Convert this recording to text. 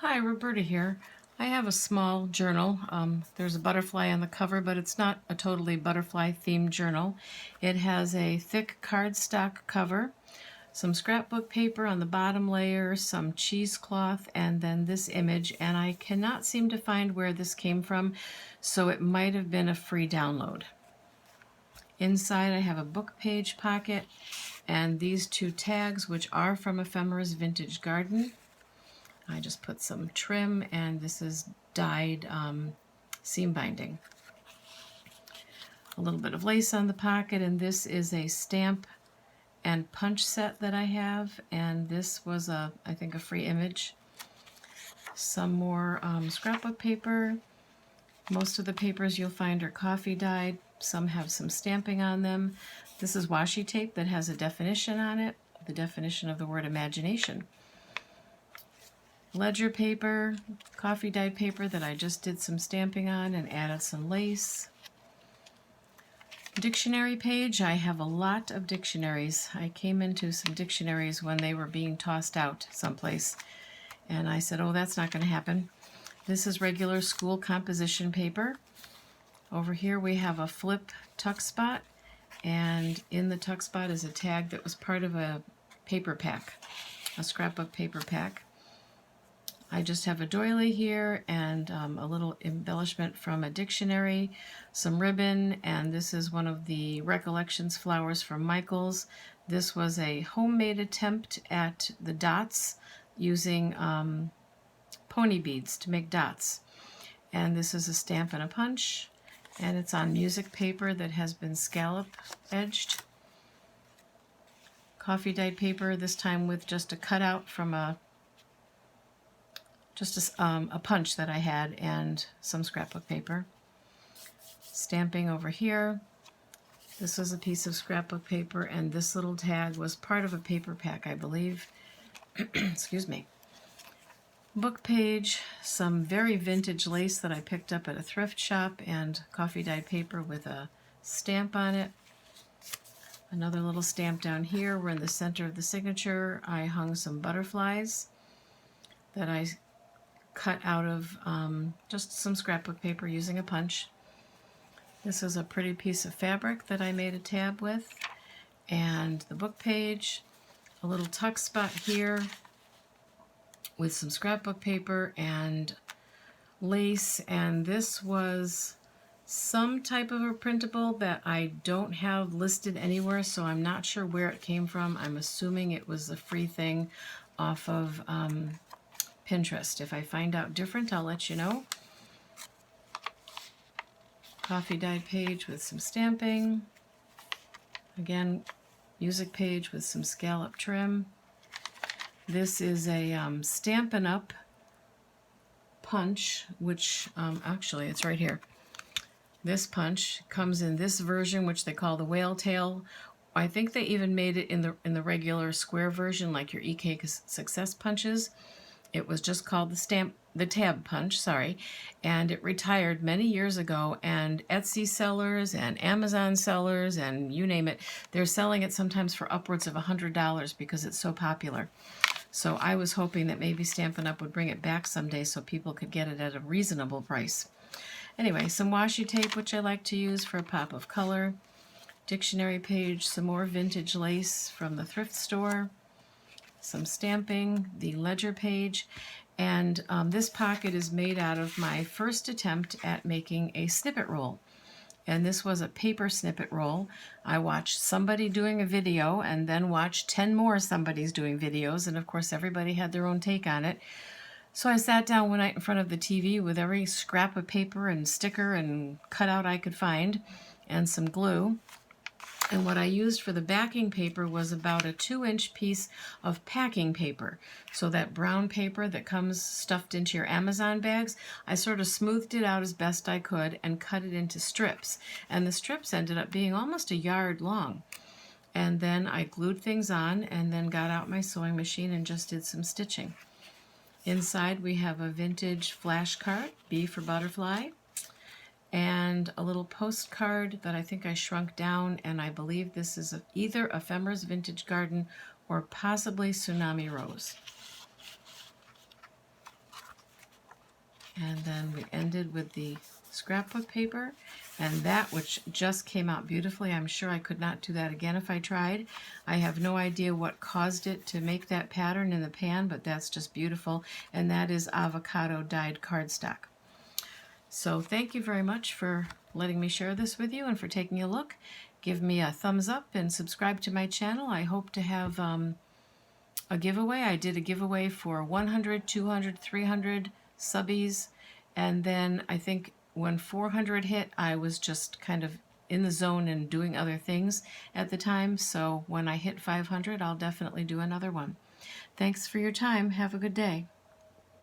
Hi, Roberta here. I have a small journal. There's a butterfly on the cover, but it's not a totally butterfly-themed journal. It has a thick cardstock cover, some scrapbook paper on the bottom layer, some cheesecloth, and then this image, and I cannot seem to find where this came from, so it might have been a free download. Inside I have a book page pocket and these two tags, which are from Ephemera's Vintage Garden. I just put some trim, and this is dyed seam binding. A little bit of lace on the pocket, and this is a stamp and punch set that I have, and this was I think a free image. Some more scrapbook paper. Most of the papers you'll find are coffee dyed. Some have some stamping on them. This is washi tape that has a definition on it, the definition of the word imagination. Ledger paper, coffee dyed paper that I just did some stamping on and added some lace. Dictionary page, I have a lot of dictionaries. I came into some dictionaries when they were being tossed out someplace, and I said, oh, that's not going to happen. This is regular school composition paper. Over here we have a flip tuck spot, and in the tuck spot is a tag that was part of a paper pack, a scrapbook paper pack. I just have a doily here and a little embellishment from a dictionary, some ribbon, and this is one of the Recollections flowers from Michaels. This was a homemade attempt at the dots using pony beads to make dots. And this is a stamp and a punch, and it's on music paper that has been scallop edged. Coffee dyed paper, this time with just a cutout from a punch that I had and some scrapbook paper. Stamping over here. This was a piece of scrapbook paper, and this little tag was part of a paper pack, I believe. Excuse me. Book page, some very vintage lace that I picked up at a thrift shop, and coffee dyed paper with a stamp on it. Another little stamp down here where in the center of the signature I hung some butterflies that I cut out of just some scrapbook paper using a punch. This is a pretty piece of fabric that I made a tab with, and the book page, a little tuck spot here with some scrapbook paper and lace, and this was some type of a printable that I don't have listed anywhere, so I'm not sure where it came from. I'm assuming it was a free thing off of Pinterest. If I find out different, I'll let you know. Coffee dyed page with some stamping. Again, music page with some scallop trim. This is a Stampin' Up! Punch, which actually it's right here. This punch comes in this version, which they call the whale tail. I think they even made it in the regular square version, like your EK Success punches. It was just called the tab punch, sorry, and it retired many years ago, and Etsy sellers and Amazon sellers and you name it, they're selling it sometimes for upwards of $100 because it's so popular. So I was hoping that maybe Stampin' Up! Would bring it back someday so people could get it at a reasonable price. Anyway, some washi tape, which I like to use for a pop of color. Dictionary page, some more vintage lace from the thrift store. Some stamping, the ledger page, and this pocket is made out of my first attempt at making a snippet roll. And this was a paper snippet roll. I watched somebody doing a video and then watched 10 more somebody's doing videos, and of course everybody had their own take on it. So I sat down one night in front of the TV with every scrap of paper and sticker and cutout I could find and some glue. And what I used for the backing paper was about a 2-inch piece of packing paper. So that brown paper that comes stuffed into your Amazon bags, I sort of smoothed it out as best I could and cut it into strips. And the strips ended up being almost a yard long. And then I glued things on and then got out my sewing machine and just did some stitching. Inside we have a vintage flash card, B for butterfly, and a little postcard that I think I shrunk down, and I believe this is either Ephemera's Vintage Garden or possibly Tsunami Rose. And then we ended with the scrapbook paper, and that which just came out beautifully. I'm sure I could not do that again if I tried. I have no idea what caused it to make that pattern in the pan, but that's just beautiful, and that is avocado dyed cardstock. So thank you very much for letting me share this with you and for taking a look. Give me a thumbs up and subscribe to my channel. I hope to have a giveaway. I did a giveaway for 100, 200, 300 subbies, and then I think when 400 hit, I was just kind of in the zone and doing other things at the time, so when I hit 500, I'll definitely do another one. Thanks for your time. Have a good day.